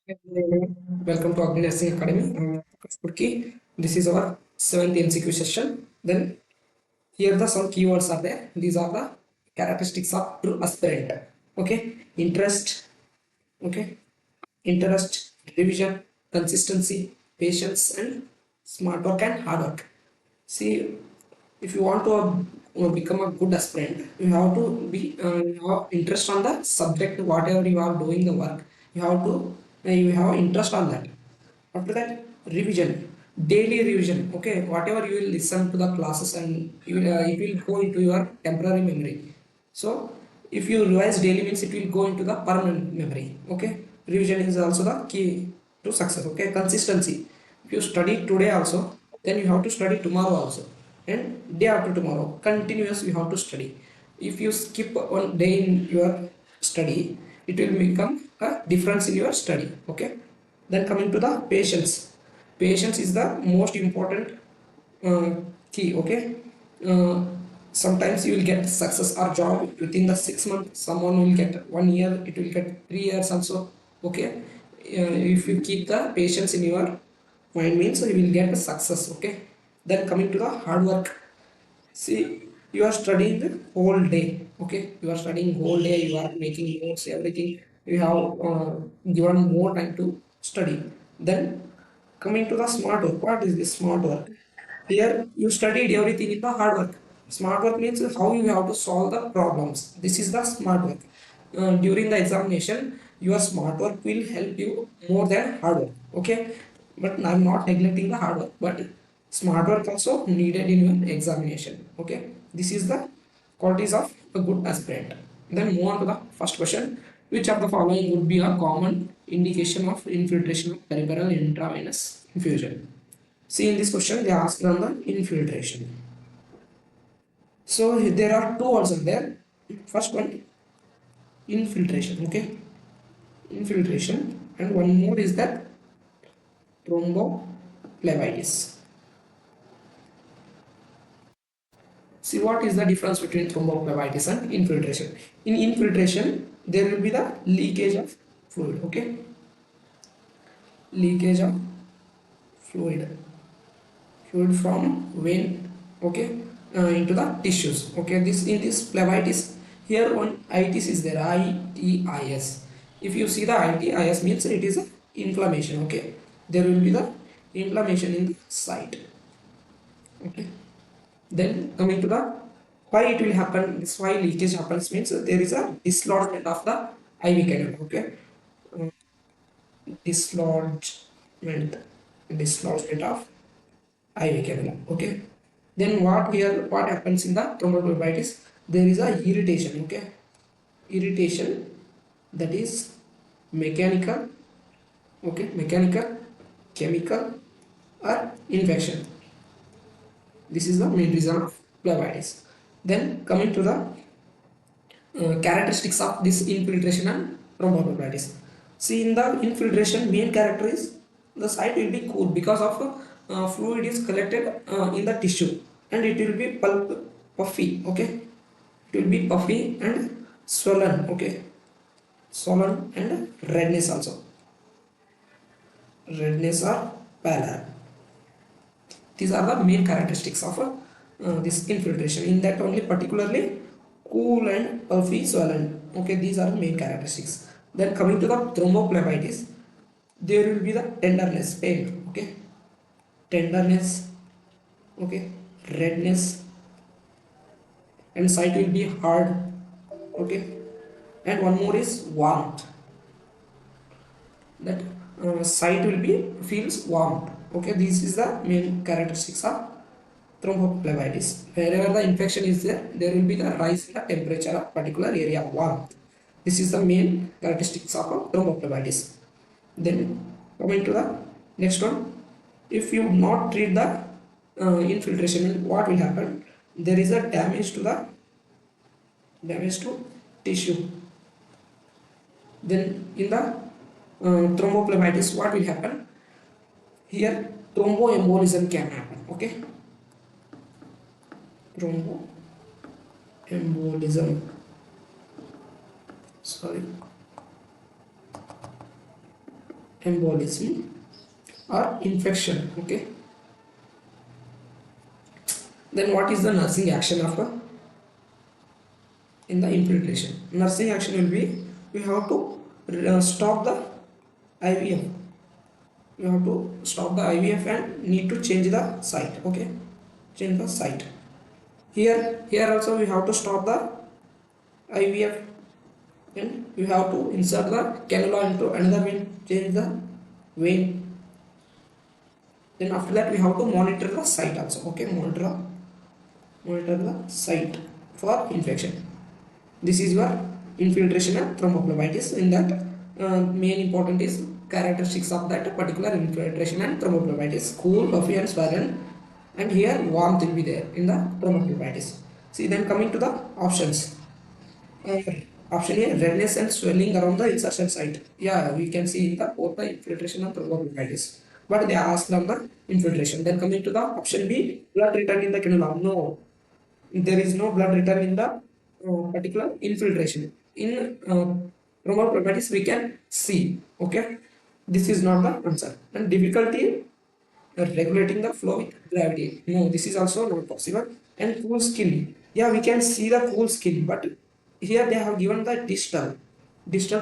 Welcome to Agni Nursing Academy. Purki. This is our 7th MCQ session. Then here the some keywords are there. These are the characteristics of true aspirant. Okay, interest. Okay, interest, revision, consistency, patience, and smart work and hard work. See, if you want to become a good aspirant, you have to be have interest on the subject, whatever you are doing the work. You have to you have interest on that. After that, revision, daily revision. Okay, whatever you will listen to the classes and you will, it will go into your temporary memory. So if you revise daily means it will go into the permanent memory. Okay, revision is also the key to success. Okay, consistency. If you study today also, then you have to study tomorrow also, and day after tomorrow. Continuous you have to study. If you skip one day in your study, it will become a difference in your study. Okay. Then coming to the patience. Patience is the most important uh, key. Okay. Uh, Sometimes you will get success or job within the 6 months. Someone will get 1 year. It will get 3 years also. Okay. If you keep the patience in your mind means you will get success. Okay. Then coming to the hard work. See, you are studying the whole day. Okay, you are studying whole day. You are making notes, everything. You have given more time to study. Then coming to the smart work. What is this smart work? Here you studied everything in the hard work. Smart work means how you have to solve the problems. This is the smart work. During the examination, your smart work will help you more than hard work. Okay, but I'm not neglecting the hard work, but smart work also needed in your examination. Okay, this is the qualities of a good aspirant. Then move on to the first question. Which of the following would be a common indication of infiltration of peripheral intravenous infusion? See, in this question they asked on the infiltration. So there are two words in there. First one, infiltration. Okay, infiltration, and one more is that thrombophlebitis. See, what is the difference between thrombophlebitis and infiltration? In infiltration, there will be the leakage of fluid. Okay, leakage of fluid, fluid from vein. Okay, into the tissues. Okay, this in this phlebitis, here one itis is there. itis. If you see the itis means it is a inflammation. Okay, there will be the inflammation in the site. Okay, then coming to the why it will happen, this why leakage happens means there is a dislodgement of the IV canal. Okay, Uh, dislodgement, dislodgement of IV canal. Okay, then what here what happens in the thrombophlebitis, there is a irritation. Okay, irritation, that is mechanical. Okay, mechanical, chemical, or infection. This is the main reason of phlebitis. Then coming to the characteristics of this infiltration and thrombophlebitis. See, in the infiltration, main character is the site will be cool because of fluid is collected in the tissue, and it will be puffy. Okay, it will be puffy and swollen. Okay, swollen and redness also, redness or pallor. These are the main characteristics of this infiltration. In that only particularly cool and puffy swollen. Okay, these are the main characteristics. Then coming to the thrombophlebitis, there will be the tenderness, pain. Okay, tenderness. Okay, redness, and site will be hard. Okay, and one more is warmth. That site will be feels warm. Okay, this is the main characteristics of thrombophlebitis. Wherever the infection is there, there will be the rise in the temperature of particular area, warmth. This is the main characteristics of thrombophlebitis. Then coming to the next one, if you not treat the infiltration, what will happen? There is a damage to the tissue. Then in the thrombophlebitis, what will happen? Here thromboembolism can happen. Okay, thromboembolism, sorry, embolism or infection. Okay, then what is the nursing action of in the infiltration? Nursing action will be, we have to stop the IVF. We have to stop the IVF and need to change the site. Okay, change the site. Here also we have to stop the IVF and we have to insert the cannula into another vein, change the vein. Then after that we have to monitor the site also. Okay, monitor the site for infection. This is your infiltration and thrombophlebitis. In that main important is characteristics of that particular infiltration and thrombophlebitis: cool, puffy and swollen, and here warmth will be there in the thrombophlebitis. See, then coming to the options. Option A, redness and swelling around the insertion site. Yeah, we can see in the both the infiltration and thrombophlebitis, but they asked on the infiltration. Then coming to the option B, blood return in the cannula. No, there is no blood return in the particular infiltration. In thrombophlebitis we can see. Okay, this is not the answer. And difficulty regulating the flow with gravity. No, this is also not possible. And cool skin. Yeah, we can see the cool skin, but here they have given the distal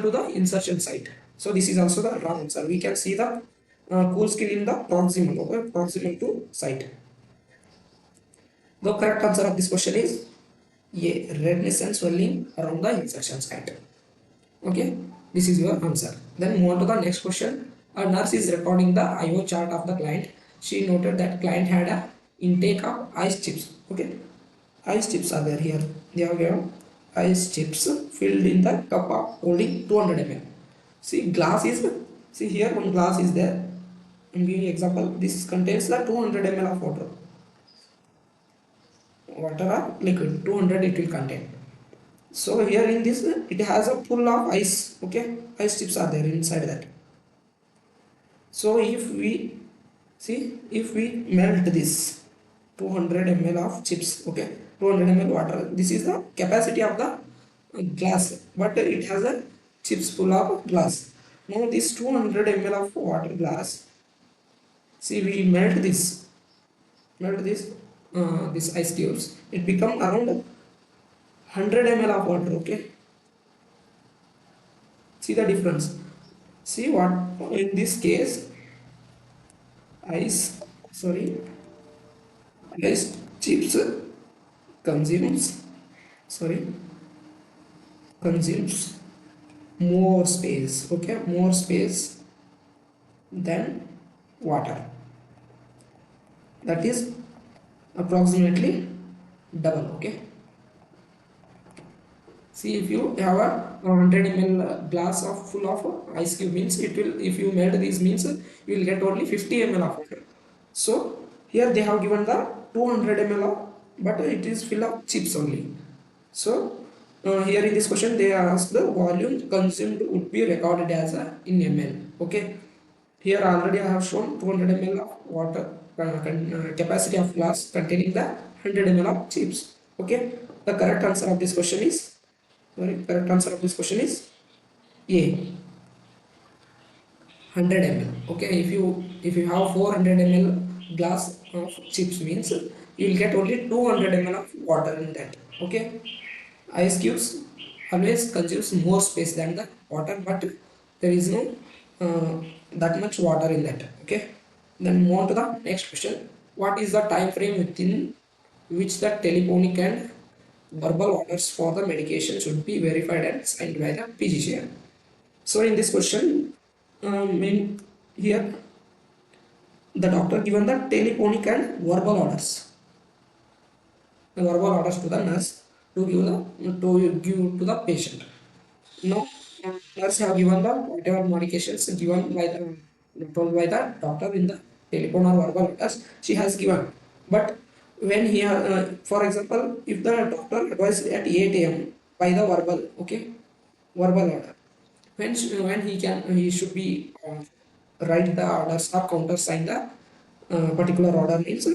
to the insertion site. So this is also the wrong answer. We can see the cool skin in the proximal. Okay, proximal to site. The correct answer of this question is A, redness and swelling around the insertion site. Okay, this is your answer. Then move on to the next question. A nurse is recording the IO chart of the client. She noted that client had a intake of ice chips. Okay, ice chips are there here. They have given ice chips filled in the cup of holding 200 ml. See, glass is, see here one glass is there. I'm giving example. This contains the 200 ml of water. Water or liquid, 200 it will contain. So here in this it has a full of ice. Okay, ice chips are there inside that. So if we see, if we melt this 200 ml of chips, okay, 200 ml water, this is the capacity of the glass, but it has a chips full of glass. Now this 200 ml of water glass, see, we melt this this ice cubes, it become around 100 ml of water. Okay, see the difference. See what in this case ice chips consumes more space. Okay, more space than water. That is approximately double. Okay, see, if you have a 100 ml glass of full of ice cube, means it will, if you melt these, means you will get only 50 ml of water. So here they have given the 200 ml of, but it is full of chips only. So here in this question they are asked the volume consumed would be recorded as in ml. Okay, here already I have shown 200 ml of water capacity of glass containing the 100 ml of chips. Okay, the correct answer of this question is A, 100 ml. Okay, if you have 400 ml glass of chips, means you will get only 200 ml of water in that. Okay, ice cubes always consumes more space than the water, but there is no that much water in that. Okay, then move on to the next question. What is the time frame within which the telephonic and verbal orders for the medication should be verified and signed by the physician? So in this question, here the doctor given the telephonic and verbal orders. The verbal orders to the nurse to give to the patient. Now, nurse have given the whatever medications given by the told by the doctor in the telephone or verbal orders, she has given. But when he for example, if the doctor advised at 8 a.m. by the verbal, okay, verbal order, when he should be write the orders or countersign the particular order, means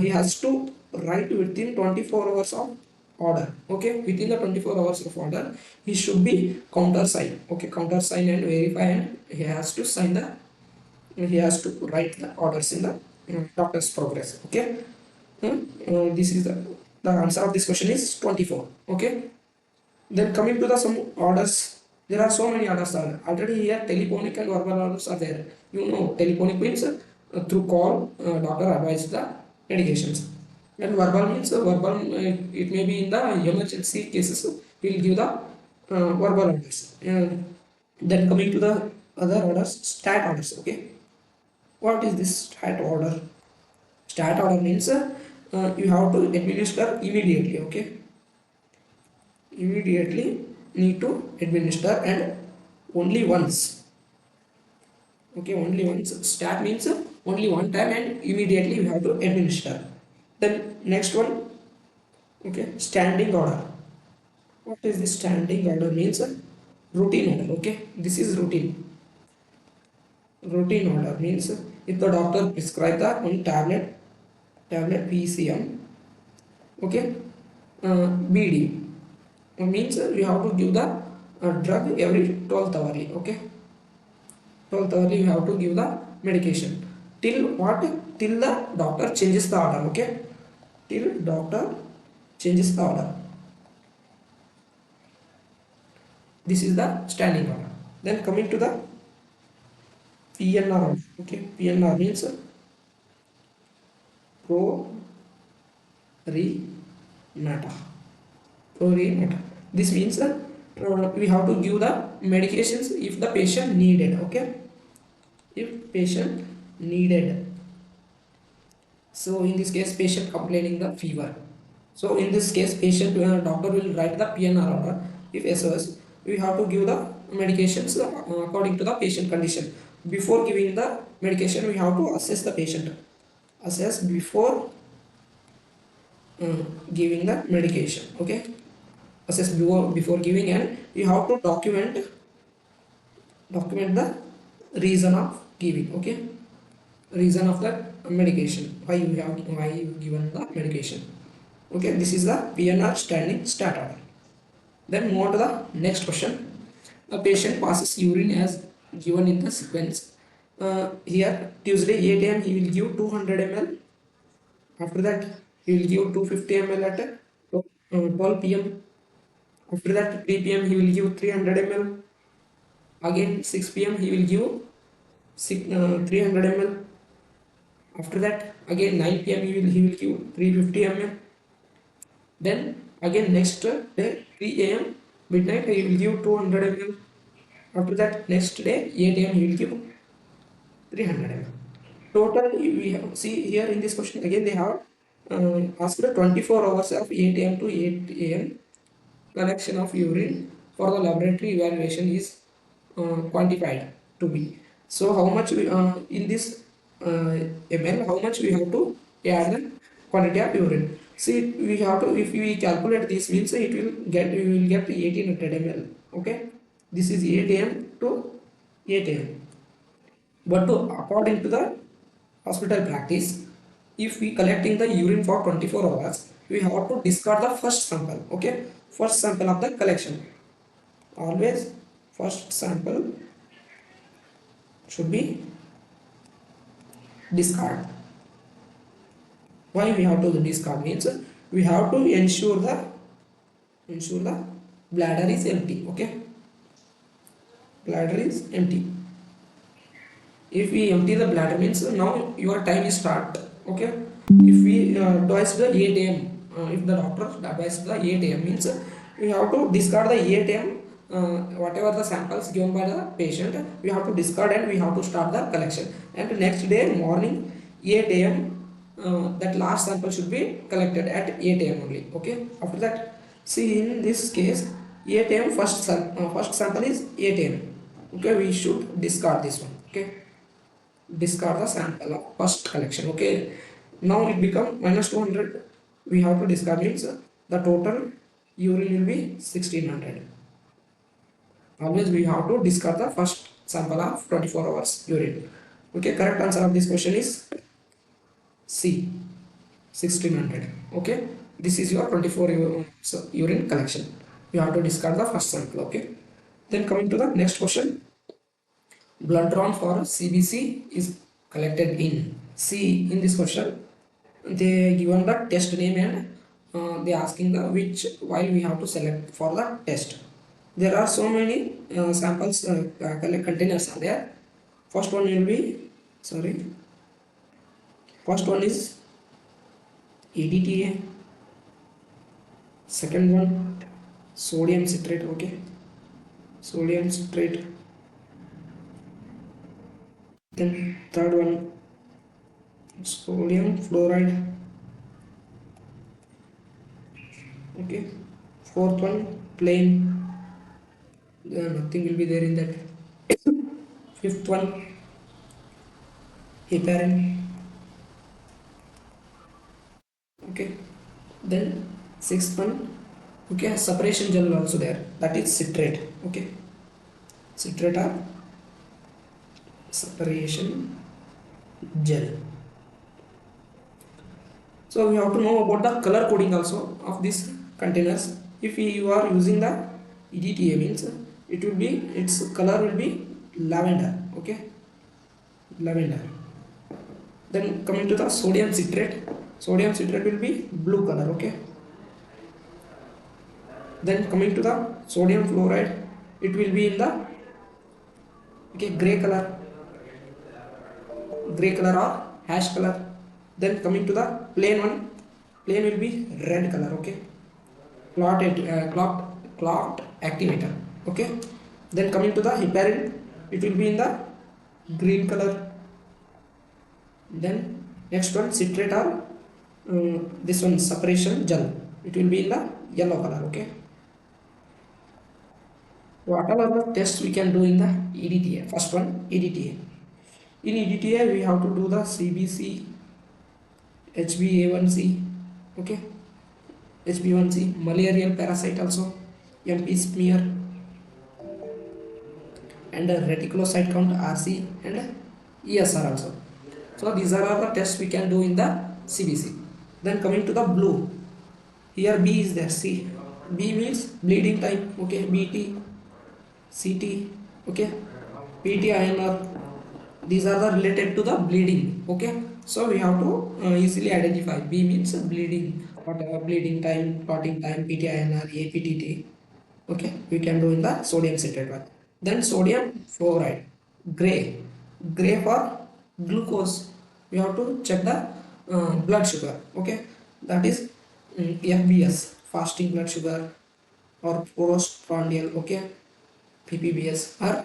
he has to write within 24 hours of order. Okay, within the 24 hours of order, he should be countersign. Okay, countersign and verify, and he has to sign the, he has to write the orders in the doctor's progress. Okay, this is the answer of this question is 24. Okay, then coming to the some orders, there are so many orders are already here. Telephonic and verbal orders are there. You know, telephonic means through call, doctor advises the medications. And verbal means it may be in the emergency cases. He will give the verbal orders. Then coming to the other orders, stat orders. Okay, what is this stat order? Stat order means you have to administer immediately. Okay, immediately need to administer and only once. Okay, only once. Stat means only one time and immediately you have to administer. Then next one, okay, standing order. What is this standing order means? Routine order. Okay, this is routine. Routine order means if the doctor prescribe the one tablet PCM, okay, BD means you have to give the drug every 12th hourly. Okay, 12th hourly you have to give the medication till what? Till the doctor changes the order. Okay, till doctor changes the order. This is the standing order. Then coming to the PNR order. Okay, PNR means pro re nata. Pro re nata. This means we have to give the medications if the patient needed. Okay, if patient needed. So in this case, patient complaining the fever. So in this case, patient doctor will write the PNR order. If SOS, we have to give the medications according to the patient condition. Before giving the medication, we have to assess the patient. Assess before giving the medication. Okay, assess before giving, and you have to document the reason of giving. Okay, reason of the medication, why you given the medication. Okay, this is the PNR standing stat order. Then move on to the next question. A patient passes urine as given in the sequence. Here Tuesday 8 a.m. he will give 200 ml. After that he will give 250 ml at 12 p.m. After that 3 p.m. he will give 300 ml. Again 6 p.m. he will give 300 ml. After that again 9 p.m. he will give 350 ml. Then again next day 3 a.m. midnight he will give 200 ml. After that next day 8 a.m. he will give 300 ml. Total we have, see here in this question again they have asked 24 hours of 8 a.m. to 8 a.m. collection of urine for the laboratory evaluation is quantified to be. So how much we, in this ml, how much we have to add the quantity of urine. See, we have to, if we calculate this means it will get, we will get 1800 ml. Okay, this is 8 a.m. to 8 a.m. But according to the hospital practice, if we collecting the urine for 24 hours, we have to discard the first sample. Okay, first sample of the collection. Always first sample should be discard. Why we have to discard means we have to ensure the bladder is empty. Okay, bladder is empty. If we empty the bladder means now your time is start. Okay, if we advise the 8 a.m. If the doctor advises the 8 a.m. means we have to discard the 8 a.m. Whatever the samples given by the patient, we have to discard and we have to start the collection. And next day morning 8 a.m. That last sample should be collected at 8 a.m. only. Okay, after that, see in this case 8 a.m. first sample is 8 a.m. Okay, we should discard this one. Okay, discard the sample of first collection. Okay, now it become minus 200. We have to discard means the total urine will be 1600. Always we have to discard the first sample of 24 hours urine. Okay, correct answer of this question is C, 1600. Okay, this is your 24 urine collection. You have to discard the first sample. Okay. Then coming to the next question, blood drawn for CBC is collected in. See, in this question they given the test name and they asking the which while we have to select for the test. There are so many samples containers are there. First one will be first one is EDTA, second one sodium citrate. Okay, sodium citrate. Then third one sodium fluoride. Okay, fourth one plain, nothing will be there in that. Fifth one heparin. Okay, then sixth one, okay, separation gel also there, that is citrate. Okay, citrate or separation gel. So we have to know about the color coding also of these containers. If you are using the EDTA means it will be, its color will be lavender. Okay, lavender. Then coming to the sodium citrate will be blue color. Okay, then coming to the sodium fluoride, it will be in the gray color or hash color. Then coming to the plain one, plain will be red color. Okay, clot activator. Okay, then coming to the heparin, it will be in the green color. Then next one citrate or this one separation gel, it will be in the yellow color. Okay, what are the tests we can do in the EDTA? First one, EDTA. In EDTA we have to do the CBC, HbA1c. Okay, HbA1c, malarial parasite also, MP smear, and reticulocyte count RC, and ESR also. So these are all the tests we can do in the CBC. Then coming to the blue, here B is there. See, B means bleeding time. Okay, BT, CT, okay, PT, INR. These are the related to the bleeding. Okay, so we have to easily identify. B means bleeding, whatever bleeding time, clotting time, PT, INR, APTT. Okay, we can do in the sodium citrate one. Then sodium fluoride, gray for glucose. We have to check the blood sugar. Okay, that is FBS, fasting blood sugar, or postprandial. Okay, PPBS, or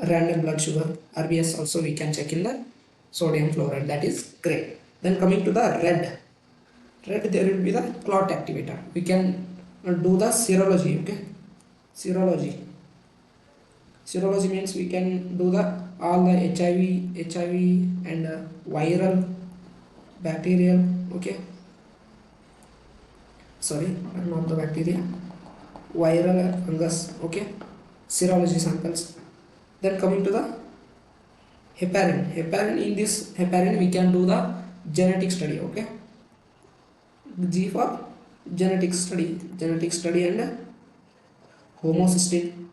random blood sugar, RBS also we can check in the sodium fluoride, that is gray. Then coming to the red, there will be the clot activator. We can do the serology. Okay, serology means we can do the all the HIV and viral, bacterial. Okay, sorry, not the bacteria, viral, fungus. Okay, serology samples. Then coming to the heparin. In this heparin we can do the genetic study. Okay, G for genetic study and homocysteine.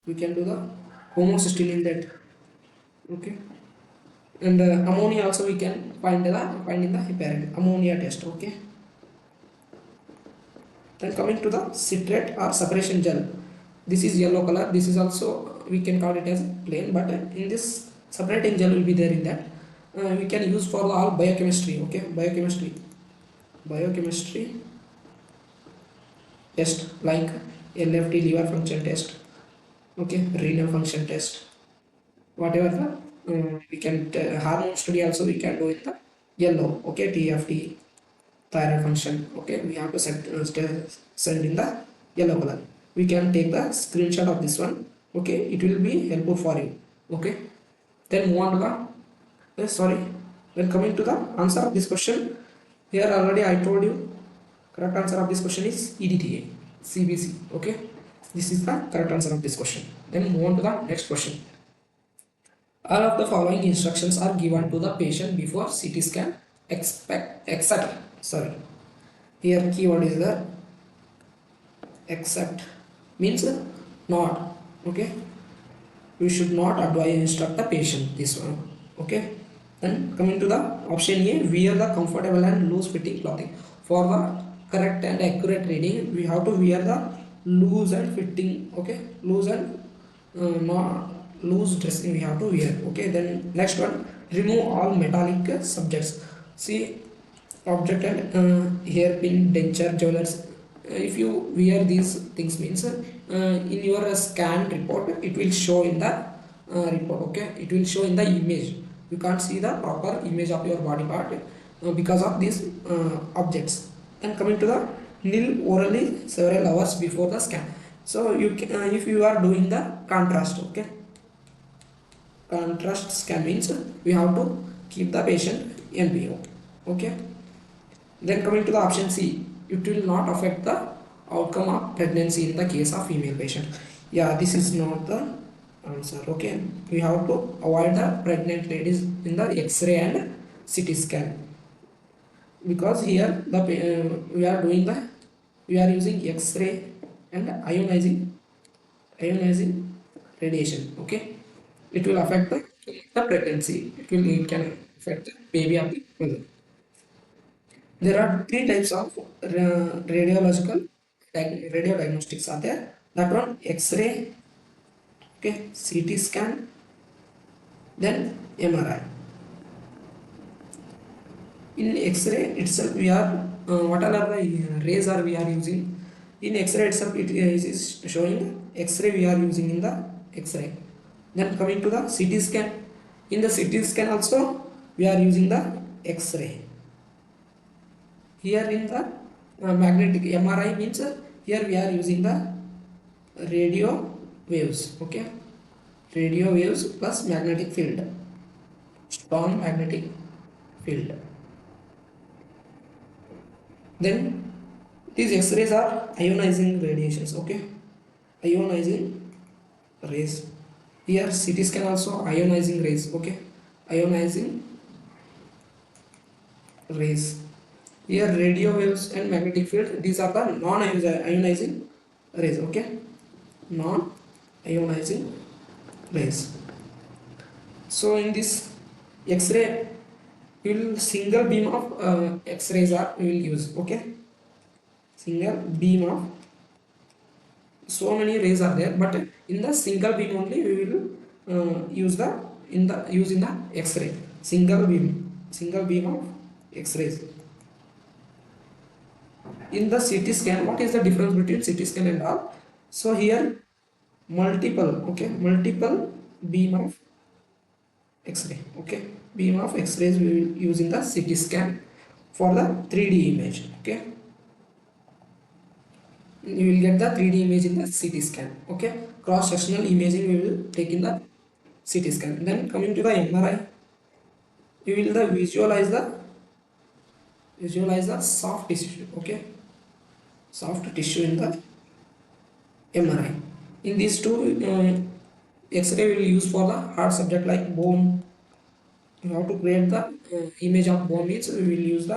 We can do the homocysteine in that. Okay, and ammonia also we can find in the heparin, ammonia test. Okay, then coming to the citrate or separation gel, this is yellow color. This is also we can call it as plain, but in this separating gel will be there in that. We can use for all biochemistry. Okay, biochemistry test like LFT, liver function test. Okay, renal function test, whatever the we can hormone study also we can do in the yellow. Okay, TFT, thyroid function. Okay, we have to send in the yellow color. We can take the screenshot of this one. Okay, it will be helpful for you. Okay, then move on to the then coming to the answer of this question. Here already I told you correct answer of this question is EDTA, CBC. Okay, this is the correct answer of this question. Then move on to the next question. All of the following instructions are given to the patient before CT scan except, sorry, here keyword is the except, means not, okay, we should not advise instruct the patient, this one, okay. Then coming to the option A, wear the comfortable and loose fitting clothing. For the correct and accurate reading, we have to wear the loose and fitting, okay, loose and not loose dressing we have to wear, okay. Then next one, remove all metallic subjects. See, object and hairpin, denture, jewelers, if you wear these things means in your scan report it will show in the report, okay, it will show in the image, you can't see the proper image of your body part because of these objects. And coming to the nil orally several hours before the scan. So you can, if you are doing the contrast, okay, contrast scan means we have to keep the patient NPO, okay. Then coming to the option C, it will not affect the outcome of pregnancy in the case of female patient. Yeah, this is not the answer, okay. We have to avoid the pregnant ladies in the X-ray and CT scan, because here the we are using X-ray and ionizing radiation, okay. It will affect the pregnancy, it can affect the baby of the mother. There are three types of radio diagnostics are there. That one, X-ray, okay, CT scan, then MRI. In X-ray itself, we are what are the rays are we are using? In X-ray itself, it is showing X-ray we are using in the X-ray. Then coming to the CT scan, in the CT scan also we are using the X-ray. Here in the magnetic MRI means here we are using the radio waves, okay, radio waves plus magnetic field, strong magnetic field. Then these X-rays are ionizing radiations, okay, ionizing rays. Here CT scan also ionizing rays, okay, ionizing rays. Here radio waves and magnetic field, these are the non-ionizing rays, okay, non-ionizing rays. So in this X-ray, single beam of X-rays are we will use, okay, single beam of, so many rays are there, but in the single beam only we will use in the X-ray, single beam of X-rays. In the CT scan, what is the difference between CT scan and all? So here multiple beam of X-ray, okay, beam of X-rays we will use in the CT scan for the 3D image, okay, you will get the 3D image in the CT scan, okay. Cross sectional imaging we will take in the CT scan. Then coming to the MRI, you will visualize the soft tissue, okay, soft tissue in the MRI. In these two, X-ray we will use for the hard subject like bone. You have to create the image of bone, means we will use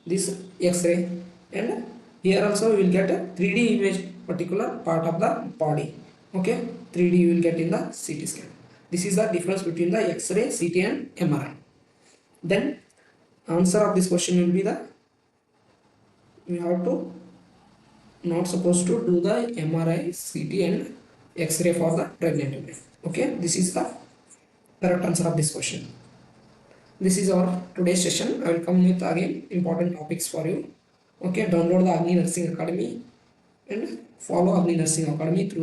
this X-ray, and here also we will get a 3D image particular part of the body, okay, 3D you will get in the CT scan. This is the difference between the X-ray, CT and MRI. Then answer of this question will be we have to not supposed to do the MRI, CT and X-ray for the pregnant women, okay. This is the correct answer of this question. This is our today's session. I will come with again important topics for you, okay. Download the Agni Nursing Academy and follow Agni Nursing Academy through